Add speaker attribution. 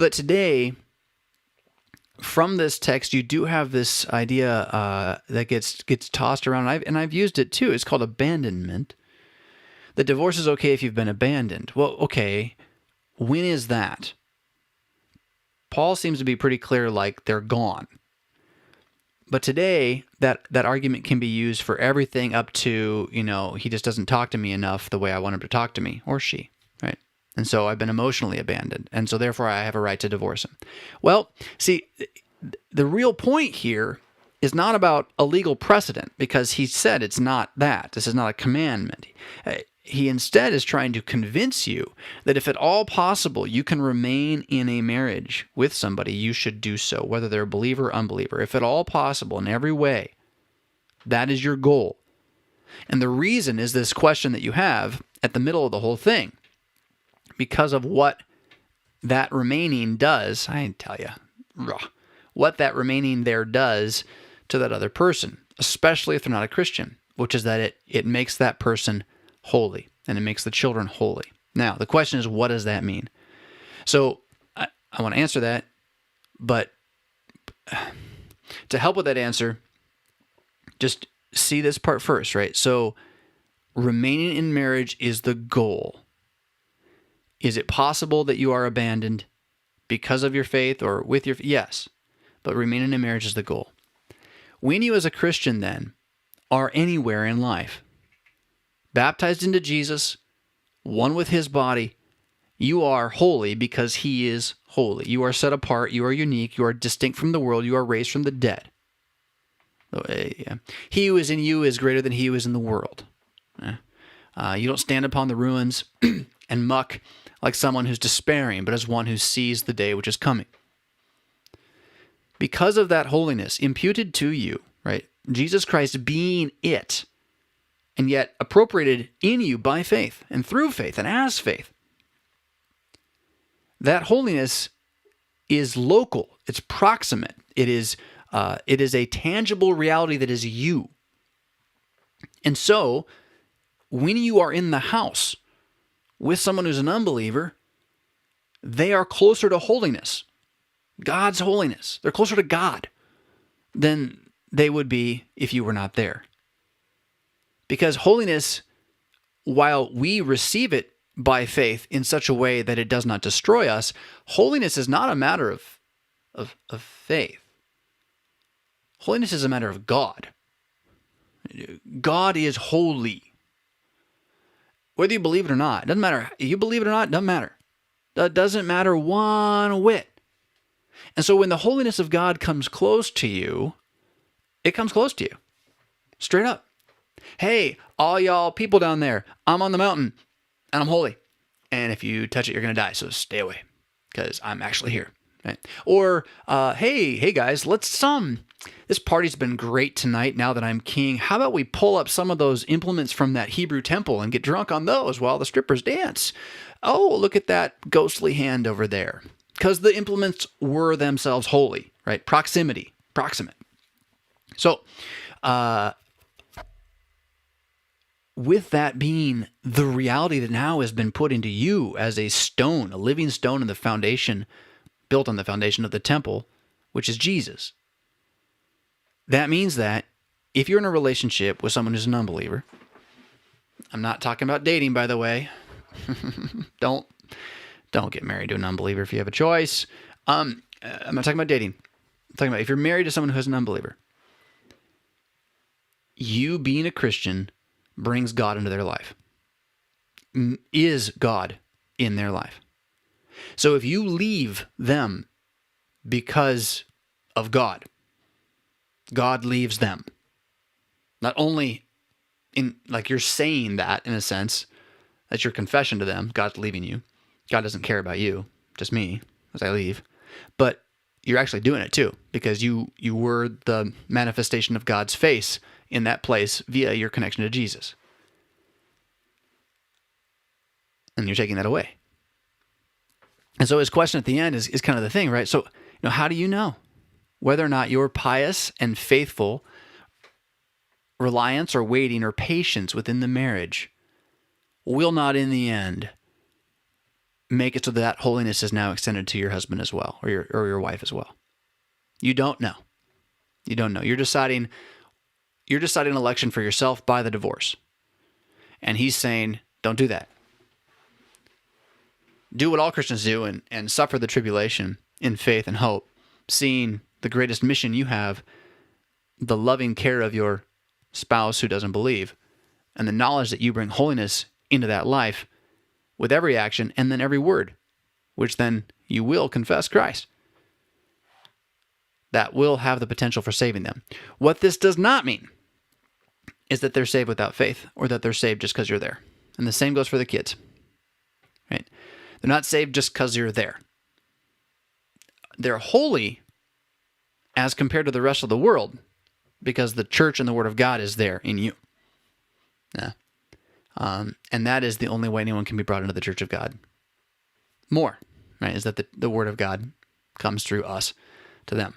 Speaker 1: But today, from this text, you do have this idea that gets tossed around, and I've used it too. It's called abandonment. The divorce is okay if you've been abandoned. Well, okay, when is that? Paul seems to be pretty clear, like they're gone. But today, that argument can be used for everything up to, he just doesn't talk to me enough the way I want him to talk to me, or she, right? And so I've been emotionally abandoned, and so therefore I have a right to divorce him. Well, see, the real point here is not about a legal precedent, because he said it's not that. This is not a commandment. He instead is trying to convince you that if at all possible you can remain in a marriage with somebody, you should do so, whether they're a believer or unbeliever. If at all possible, in every way, that is your goal. And the reason is this question that you have at the middle of the whole thing. Because of what that remaining does, I tell you, what that remaining there does to that other person, especially if they're not a Christian, which is that it makes that person holy, and it makes the children holy. Now, the question is, what does that mean? So I want to answer that, but to help with that answer, just see this part first, right? So remaining in marriage is the goal. Is it possible that you are abandoned because of your faith or with your... Yes, but remaining in marriage is the goal. When you as a Christian then are anywhere in life, baptized into Jesus, one with his body, you are holy because he is holy. You are set apart, you are unique, you are distinct from the world, you are raised from the dead. He who is in you is greater than he who is in the world. You don't stand upon the ruins and muck like someone who's despairing, but as one who sees the day which is coming. Because of that holiness imputed to you, right? Jesus Christ being it, and yet appropriated in you by faith and through faith and as faith. That holiness is local. It's proximate. It is a tangible reality that is you. And so, when you are in the house with someone who's an unbeliever, they are closer to holiness, God's holiness. They're closer to God than they would be if you were not there. Because holiness, while we receive it by faith in such a way that it does not destroy us, holiness is not a matter of faith. Holiness is a matter of God. God is holy. Whether you believe it or not, it doesn't matter. You believe it or not, it doesn't matter. That doesn't matter one whit. And so when the holiness of God comes close to you, it comes close to you. Straight up. Hey, all y'all people down there, I'm on the mountain and I'm holy. And if you touch it, you're going to die. So stay away because I'm actually here. Right? Or, hey guys, this party's been great tonight now that I'm king. How about we pull up some of those implements from that Hebrew temple and get drunk on those while the strippers dance? Oh, look at that ghostly hand over there. Because the implements were themselves holy, right? Proximate. So, with that being the reality that now has been put into you as a stone, a living stone in the foundation, built on the foundation of the temple, which is Jesus. That means that if you're in a relationship with someone who's an unbeliever, I'm not talking about dating, by the way. Don't get married to an unbeliever if you have a choice. I'm not talking about dating. I'm talking about if you're married to someone who is an unbeliever, you being a Christian brings God into their life, is God in their life. So if you leave them because of God, God leaves them. Not only in, like, you're saying that in a sense, that's your confession to them, God's leaving you. God doesn't care about you, just me, as I leave. But you're actually doing it too, because you were the manifestation of God's face in that place via your connection to Jesus. And you're taking that away. And so his question at the end is kind of the thing, right? So, how do you know whether or not your pious and faithful reliance or waiting or patience within the marriage will not in the end make it so that holiness is now extended to your husband as well, or your wife as well. You don't know. You don't know. You're deciding election for yourself by the divorce. And he's saying, don't do that. Do what all Christians do and suffer the tribulation in faith and hope, seeing the greatest mission you have, the loving care of your spouse who doesn't believe, and the knowledge that you bring holiness into that life with every action and then every word, which then you will confess Christ. That will have the potential for saving them. What this does not mean is that they're saved without faith, or that they're saved just because you're there. And the same goes for the kids. Right? They're not saved just because you're there. They're holy as compared to the rest of the world because the church and the Word of God is there in you. Yeah. And that is the only way anyone can be brought into the church of God. More, right, is that the Word of God comes through us to them.